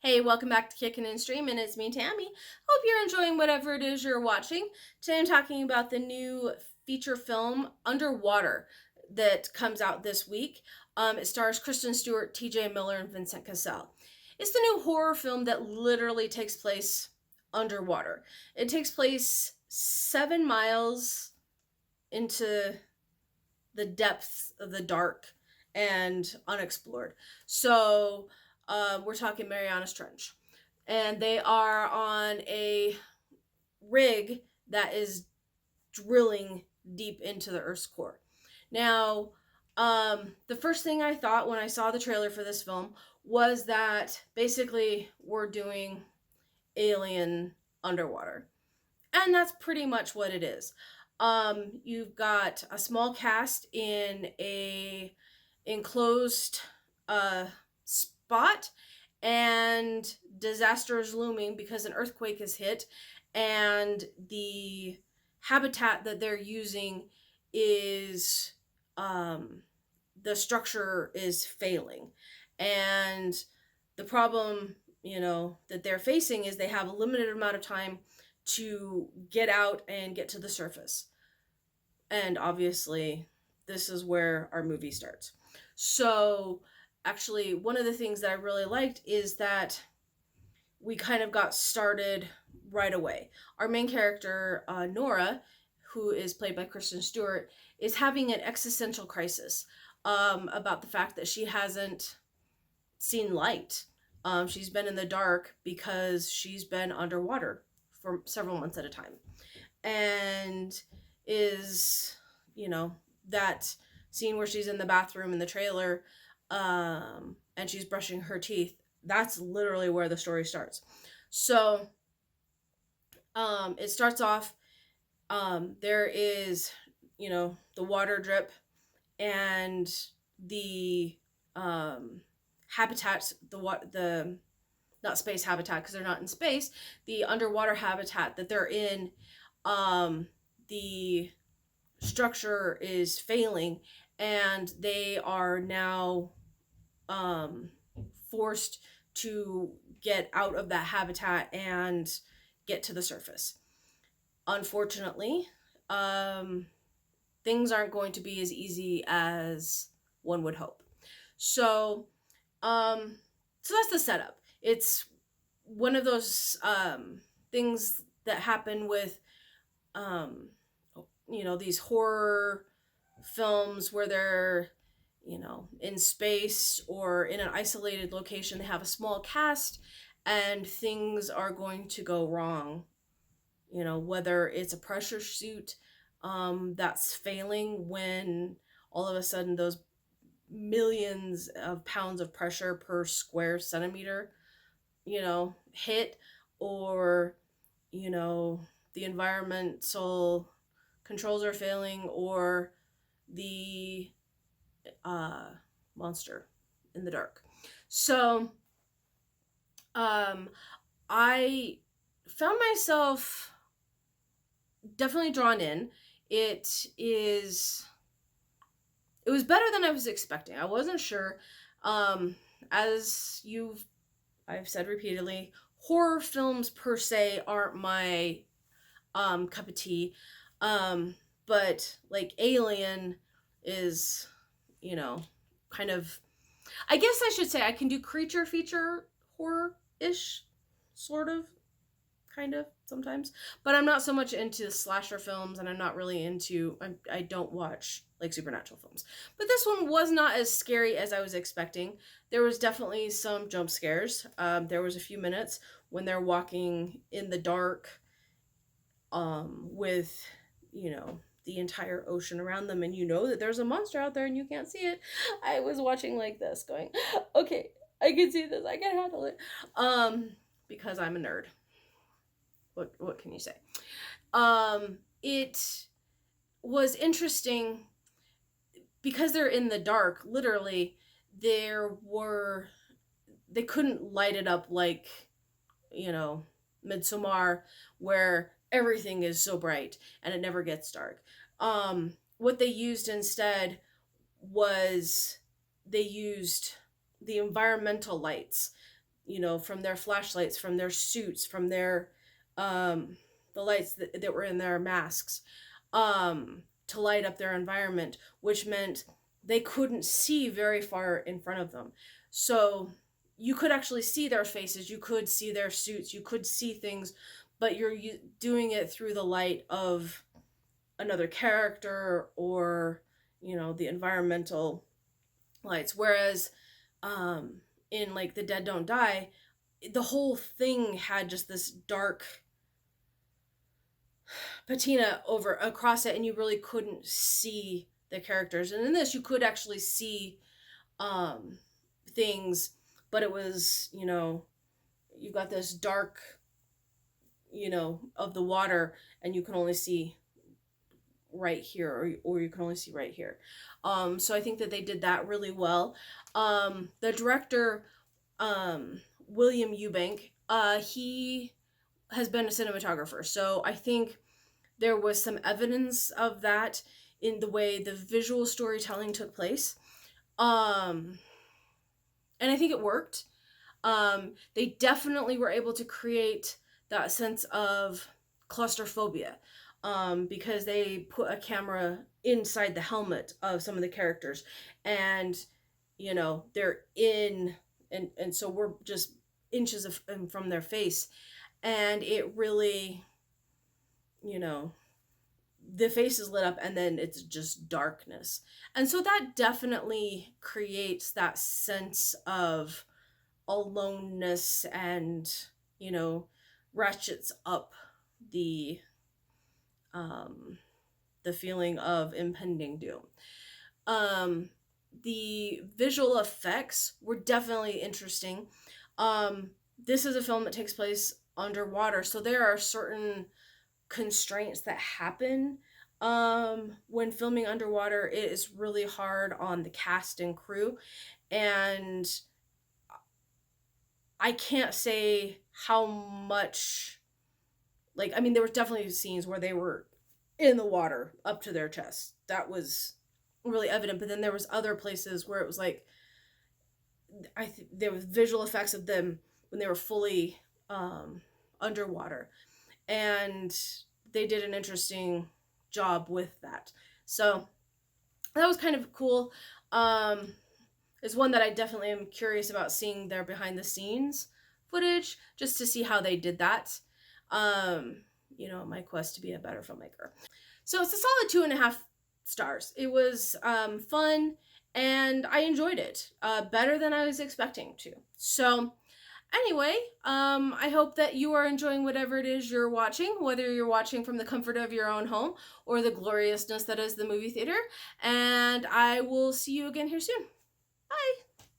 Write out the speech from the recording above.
Hey, welcome back to Kickin' and Streamin'. It's me, Tammy. Hope you're enjoying whatever it is you're watching. Today I'm talking about the new feature film Underwater that comes out this week. It stars Kristen Stewart, TJ Miller, and Vincent Cassell. It's the new horror film that literally takes place underwater. It takes place 7 miles into the depths of the dark and unexplored. So we're talking Marianas Trench. And they are on a rig that is drilling deep into the Earth's core. Now, the first thing I thought when I saw the trailer for this film was that basically we're doing Alien underwater. And that's pretty much what it is. You've got a small cast in a enclosed spot, and disaster is looming because an earthquake is hit, and the habitat that they're using is the structure is failing, and the problem that they're facing is they have a limited amount of time to get out and get to the surface. And obviously, this is where our movie starts. So, actually, one of the things that I really liked is that we kind of got started right away. Our main character, Nora, who is played by Kristen Stewart, is having an existential crisis about the fact that she hasn't seen light. She's been in the dark because she's been underwater for several months at a time. And is, that scene where she's in the bathroom in the trailer, and she's brushing her teeth. That's literally where the story starts. So it starts off, there is, the water drip and the habitats, the not space habitat because they're not in space, the underwater habitat that they're in, the structure is failing, and they are now forced to get out of that habitat and get to the surface. Unfortunately, things aren't going to be as easy as one would hope. So, so that's the setup. It's one of those things that happen with, these horror films where they're, in space or in an isolated location. They have a small cast, and things are going to go wrong. Whether it's a pressure suit that's failing when all of a sudden those millions of pounds of pressure per square centimeter, hit, or, the environmental controls are failing, or the monster in the dark. So, I found myself definitely drawn in. It is. It was better than I was expecting. I wasn't sure. As I've said repeatedly, horror films per se aren't my cup of tea. But like Alien is, you know, kind of. I guess I should say I can do creature feature horror ish, sort of, kind of sometimes. But I'm not so much into slasher films, and I'm not really into. I don't watch like supernatural films. But this one was not as scary as I was expecting. There was definitely some jump scares. There was a few minutes when they're walking in the dark, with, the entire ocean around them, and that there's a monster out there and you can't see it. I was watching like this, going, okay, I can see this, I can handle it. Because I'm a nerd. What can you say? It was interesting because they're in the dark. Literally, they couldn't light it up like, Midsommar, where everything is so bright and it never gets dark. What they used instead was they used the environmental lights, from their flashlights, from their suits, from their the lights that were in their masks, to light up their environment, which meant they couldn't see very far in front of them. So you could actually see their faces, you could see their suits, you could see things, but you're doing it through the light of another character, or the environmental lights. Whereas in like The Dead Don't Die, the whole thing had just this dark patina over across it, and you really couldn't see the characters. And in this, you could actually see things, but it was, you've got this dark, of the water, and you can only see right here, or you can only see right here. So I think that they did that really well. The director, William Eubank, he has been a cinematographer, so I think there was some evidence of that in the way the visual storytelling took place. And I think it worked. They definitely were able to create that sense of claustrophobia, because they put a camera inside the helmet of some of the characters, and they're in, and so we're just inches from their face, and it really, the face is lit up, and then it's just darkness. And so that definitely creates that sense of aloneness, and ratchets up the feeling of impending doom. The visual effects were definitely interesting. This is a film that takes place underwater, so there are certain constraints that happen when filming underwater. It is really hard on the cast and crew, and I can't say how much, like, I mean, there were definitely scenes where they were in the water up to their chest. That was really evident. But then there was other places where it was like, there was visual effects of them when they were fully underwater, and they did an interesting job with that. So that was kind of cool. It's one that I definitely am curious about seeing their behind the scenes footage, just to see how they did that. My quest to be a better filmmaker. So it's a solid 2.5 stars. It was fun, and I enjoyed it better than I was expecting to. So anyway, I hope that you are enjoying whatever it is you're watching, whether you're watching from the comfort of your own home or the gloriousness that is the movie theater. And I will see you again here soon.